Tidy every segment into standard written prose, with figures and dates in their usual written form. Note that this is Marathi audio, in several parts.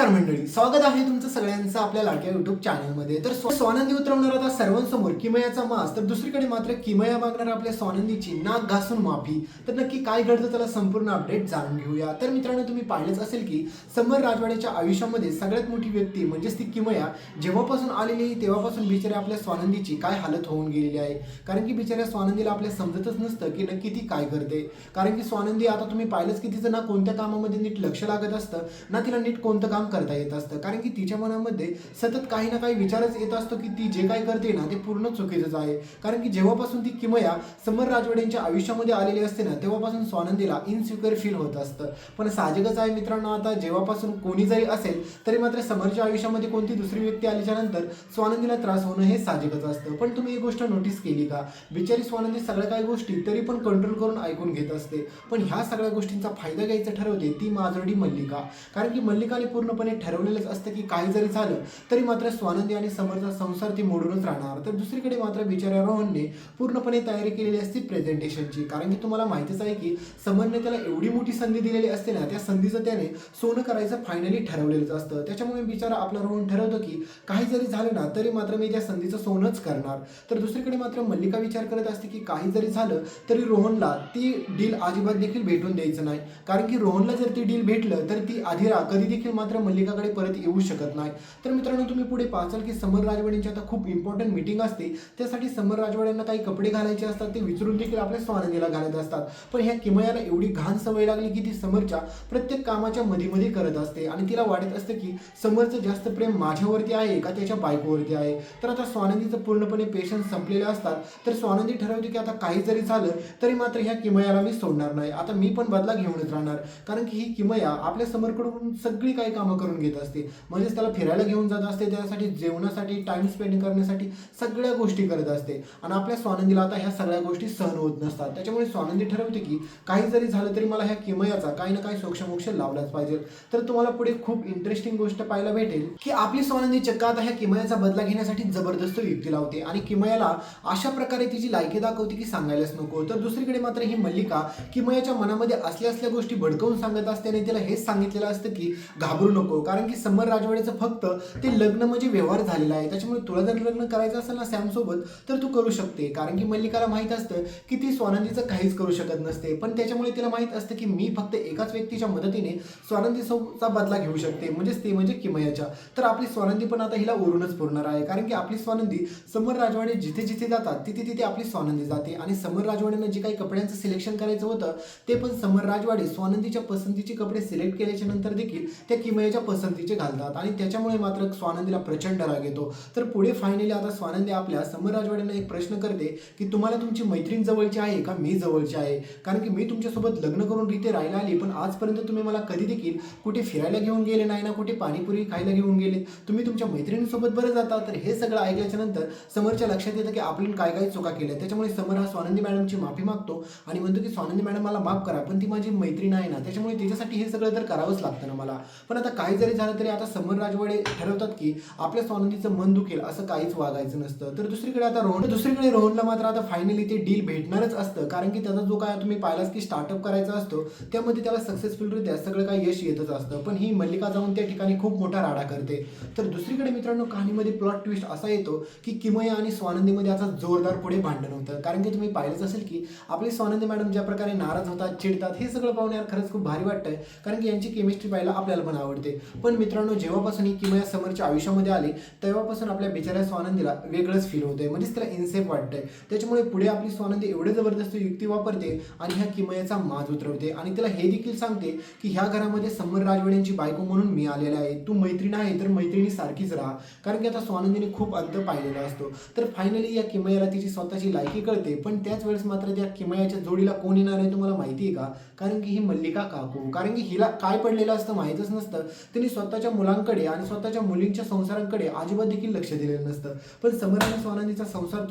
नमस्कार मंडळी, स्वागत आहे तुमचं सगळ्यांचं आपल्या लाडक्या युट्यूब चॅनलमध्ये। तर स्वानंदी उतरवणार आता सर्वांसमोर किमयाचा मास, तर दुसरीकडे मात्र किमया मागणार आपल्या स्वानंदीची नाक घासून माफी। तर नक्की काय घडतं त्याला संपूर्ण अपडेट जाणून घेऊया। तर मित्रांनो, तुम्ही पाहिलंच असेल की समर राजवाड्याच्या आयुष्यामध्ये सगळ्यात मोठी व्यक्ती म्हणजेच ती किमया जेव्हापासून आलेली तेव्हापासून बिचाऱ्या आपल्या स्वानंदीची काय हालत होऊन गेलेली आहे। कारण की बिचाऱ्या स्वानंदीला आपल्या समजतच नसतं की नक्की ती काय करते। कारण की स्वानंदी आता तुम्ही पाहिलंच की तिचं ना कोणत्या कामामध्ये नीट लक्ष लागत असतं ना तिला नीट कोणतं काम करता येत असतं। कारण की तिच्या मनामध्ये सतत काही ना काही विचारच येत असतो की ती जे काही करते ना ते पूर्ण चुकीचंच आहे। कारण की जेव्हापासून ती किमया समर राजवाड्यांच्या आयुष्यामध्ये आलेली असते ना तेव्हापासून स्वानंदीला इनसिक्युअर फील होत असतं। पण साहजिकच आहे मित्रांनो, आता जेव्हापासून कोणी जरी असेल तरी मात्र समरच्या आयुष्यामध्ये कोणती दुसरी व्यक्ती आल्याच्या नंतर स्वानंदीला त्रास होणं हे साहजिकच असतं। पण तुम्ही एक गोष्ट नोटीस केली का, बिचारी स्वानंदी सगळ्या काही गोष्टी तरी पण कंट्रोल करून ऐकून घेत असते। पण ह्या सगळ्या गोष्टींचा फायदा घ्यायचा ठरवते ती माजोडी मल्लिका। कारण की मल्लिकाने पूर्णपणे ठरवलेलंच असतं की काही जरी झालं तरी मात्र स्वानंदी आणि समरचा संसार ती मोडूनच राहणार। तर दुसरीकडे मात्र बिचाऱ्या रोहनने पूर्णपणे तयारी केलेली असते प्रेझेंटेशनची। कारण की तुम्हाला माहितीच आहे की समरने त्याला एवढी मोठी संधी दिलेली असते ना, त्या संधीचं त्याने सोनं करायचं फायनली ठरवलेलंच असतं। त्याच्यामुळे बिचारा आपला रोहन ठरवतो की काही जरी झालं ना तरी मात्र मी त्या संधीचं सोनंच करणार। तर दुसरीकडे मात्र मल्लिका विचार करत असते की काही जरी झालं तरी रोहनला ती डील अजिबात देखील भेटून द्यायचं नाही। कारण की रोहनला जर ती डील भेटलं तर ती आधी कधी देखील मात्र मल्लिकाकडे परत येऊ शकत नाही। तर मित्रांनो, तुम्ही पुढे पाहचाल की समर राजवाड्यांची आता खूप इम्पॉर्टंट मीटिंग असते, त्यासाठी समर राजवाड्यांना काही कपडे घालायचे असतात ते विचारून देखील आपल्या स्वानंदीला घालत असतात। पण ह्या किमयाला एवढी घाण सवय लागली की ती समरच्या प्रत्येक कामाच्या मध्ये करत असते आणि तिला वाटत असतं की समरचं जास्त प्रेम माझ्यावरती आहे का त्याच्या बायकोवरती आहे। तर आता स्वानंदीचं पूर्णपणे पेशन्स संपलेले असतात। तर स्वानंदी ठरवते की आता काही जरी झालं तरी मात्र ह्या किमयाला मी सोडणार नाही, आता मी पण बदला घेऊनच राहणार। कारण की ही किमया आपल्या समरकडून सगळी काही कामं करून घेत असते, म्हणजेच त्याला फिरायला घेऊन जात असते, त्यासाठी जेवणासाठी टाइम स्पेंड करण्यासाठी सगळ्या गोष्टी करत असते। आणि आपल्या स्वानंदीला आता ह्या सगळ्या गोष्टी सहन होत नसतात। त्याच्यामुळे स्वानंदी ठरवते की काही जरी झालं तरी मला ह्या किमयाचा काही ना काही सोक्षमोक्ष लावलाच पाहिजे। तर तुम्हाला पुढे खूप इंटरेस्टिंग गोष्ट पाहायला भेटेल की आपली स्वानंदी चक्क आता ह्या किमयाचा बदला घेण्यासाठी जबरदस्त युक्ती लावते आणि किमयाला अशा प्रकारे तिची लायकी दाखवते की सांगायलाच नको। तर दुसरीकडे मात्र ही मल्लिका किमयाच्या मनामध्ये असल्या गोष्टी भडकवून सांगत असते आणि तिला हेच सांगितलेलं असतं की घाबरू नको। कारण की समर राजवाड्याचं फक्त ते लग्न म्हणजे व्यवहार झालेला आहे, त्याच्यामुळे तुला जर लग्न करायचं असेल ना सॅम सोबत तर तू करू शकते। कारण की मल्लिकाला माहित असतं की ती स्वानंदीचं काहीच करू शकत नसते, पण त्याच्यामुळे तिला माहित असतं की मी फक्त एकाच व्यक्तीच्या मदतीने स्वानंदीचा बदला घेऊ शकते, म्हणजेच ते म्हणजे किमयाच्या। तर आपली स्वानंदी पण आता हिला उरूनच पुरणार आहे। कारण की आपली स्वानंदी समर राजवाडे जिथे जिथे जातात तिथे तिथे आपली स्वानंदी जाते आणि समर राजवाड्यांना जे काही कपड्यांचं सिलेक्शन करायचं होतं ते पण समर राजवाडे स्वानंदीच्या पसंतीचे कपडे सिलेक्ट केल्याच्या नंतर देखील त्या किमयाच्या पसंतीचे घालतात आणि त्याच्यामुळे मात्र स्वानंदीला प्रचंड राग येतो। तर पुढे फायनली आता स्वानंदी आपल्या समर राजवाड्यांना एक प्रश्न करते की तुम्हाला तुमची मैत्रीण जवळची आहे का मी जवळची आहे। कारण की मी तुमच्यासोबत लग्न करून रीते राहायला आली, पण आजपर्यंत तुम्ही मला कधी देखील कुठे फिरायला घेऊन गेले नाही ना कुठे पाणीपुरी खायला घेऊन गेले, तुम्ही तुमच्या मैत्रिणीसोबत बरं जाता। तर हे सगळं ऐकल्याच्या नंतर समरच्या लक्षात येतं की आपण काय काय चुका केल्या। त्याच्यामुळे समर हा स्वानंदी मॅडमची माफी मागतो आणि म्हणतो की स्वानंदी मॅडम मला माफ करा, पण ती माझी मैत्रीण आहे ना, त्याच्यामुळे तिच्यासाठी हे सगळं तर करावंच लागतं ना मला। पण आता काही जरी झालं तरी आता समर राजवाडे ठरवतात की आपल्या स्वानंदीचं मन दुखेल असं काहीच वागायचं नसतं। तर दुसरीकडे रोहनला मात्र आता फायनली ते डील भेटणारच असतं। कारण की त्याचा जो काय तुम्ही पाहिलाच की स्टार्टअप करायचा असतो त्यामध्ये त्याला सक्सेसफुलरित्या सगळं काही यश येतच असतं, पण ही मल्लिका जाऊन त्या ठिकाणी खूप मोठा राडा करते। तर दुसरीकडे मित्रांनो, कहाणीमध्ये प्लॉट ट्विस्ट असा येतो की किमया आणि स्वानंदीमध्ये आता जोरदार पुढे भांडण होतं। कारण की तुम्ही पाहिलंच असेल की आपली स्वानंदी मॅडम ज्या प्रकारे नाराज होतात, चिडतात, हे सगळं पाहून यार खरंच खूप भारी वाटतंय। कारण की यांची केमिस्ट्री पाहायला आपल्याला पण आवडते। पण मित्रांनो, जेव्हापासून ही किमया समरच्या आयुष्यामध्ये आली तेव्हापासून आपल्या बिचाऱ्या स्वानंदीला वेगळंच फील होतंय, म्हणजेच तिला इनसेफ वाटतंय। त्याच्यामुळे पुढे आपली स्वानंदी एवढे जबरदस्त युक्ती वापरते आणि ह्या किमयाचा माज उतरवते आणि तिला हे देखील सांगते की ह्या घरामध्ये समर राजवाड्यांची बायको म्हणून मी आलेला आहे, तू मैत्रीण आहे तर मैत्रिणी सारखीच राहा। कारण की आता स्वानंदीने खूप अंत पाहिलेला असतो। तर फायनली या किमयाला तिची स्वतःची लायकी कळते, पण त्याच वेळेस मात्र त्या किमयाच्या जोडीला कोण येणार आहे तुम्हाला माहिती आहे का? कारण की ही मल्लिका काकू। कारण की हिला काय पडलेलं असतं माहीतच नसतं, तिने स्वतःच्या मुलांकडे आणि स्वतःच्या मुलींच्या संसारांकडे अजिबात देखील लक्ष दिलेलं नसतं। पण समर आणि स्वानंदीचा संसार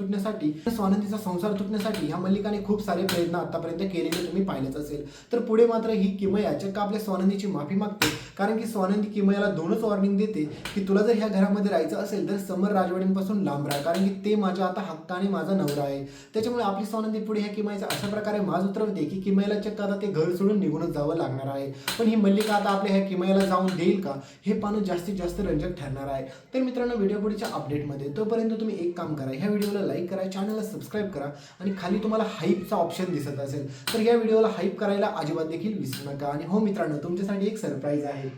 तुटण्यासाठी ह्या मल्लिकाने खूप सारे प्रयत्न आतापर्यंत केलेले तुम्ही पाहिलेच असेल। तर पुढे मात्र ही किमया चक्क आपल्या स्वानंदीची माफी मागते। कारण की स्वानंदी किमयाला दोनच वॉर्निंग देते की तुला जर ह्या घरामध्ये राहायचं असेल तर समर राजवाड्यांपासून लांब राहा, कारण की ते माझ्या आता हक्काने माझा नवरा आहे। त्याच्यामुळे आपली स्वानंदी पुढे ह्या किमयाचा अशा प्रकारे माज उतरवते की किमयाला चक्क आता ते घर सोडून निघूनच जावं लागणार आहे। पण ही मल्लिका आता आपल्या ह्या किमयाला जाऊन येईल का हे पाहणं जास्तीत जास्त रंजक ठरणार आहे. तर मित्रांनो, व्हिडिओ पुढच्या अपडेटमध्ये तोपर्यंत तुम्ही एक काम करा, ह्या व्हिडिओला लाईक करा, चॅनलला सबस्क्राईब करा आणि खाली तुम्हाला हाईपचा ऑप्शन दिसत असेल तर या व्हिडिओला हाईप करायला अजिबात देखील विसरू नका. आणि हो मित्रांनो, तुमच्यासाठी एक सरप्राईज आहे.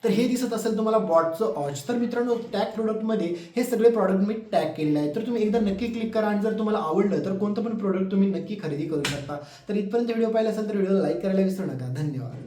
तर हे दिसत असेल तुम्हाला बॉटचं ऑच. तर मित्रांनो, टॅग प्रोडक्टमध्ये हे सगळे प्रॉडक्ट मी टॅग केलेले आहे. तर तुम्ही एकदा नक्की क्लिक करा आणि जर तुम्हाला आवडलं तर कोणतं पण प्रोडक्ट तुम्ही नक्की खरेदी करू शकता. तर इथपर्यंत व्हिडिओ पाहिला असेल तर व्हिडिओला लाईक करायला विसरू नका. धन्यवाद.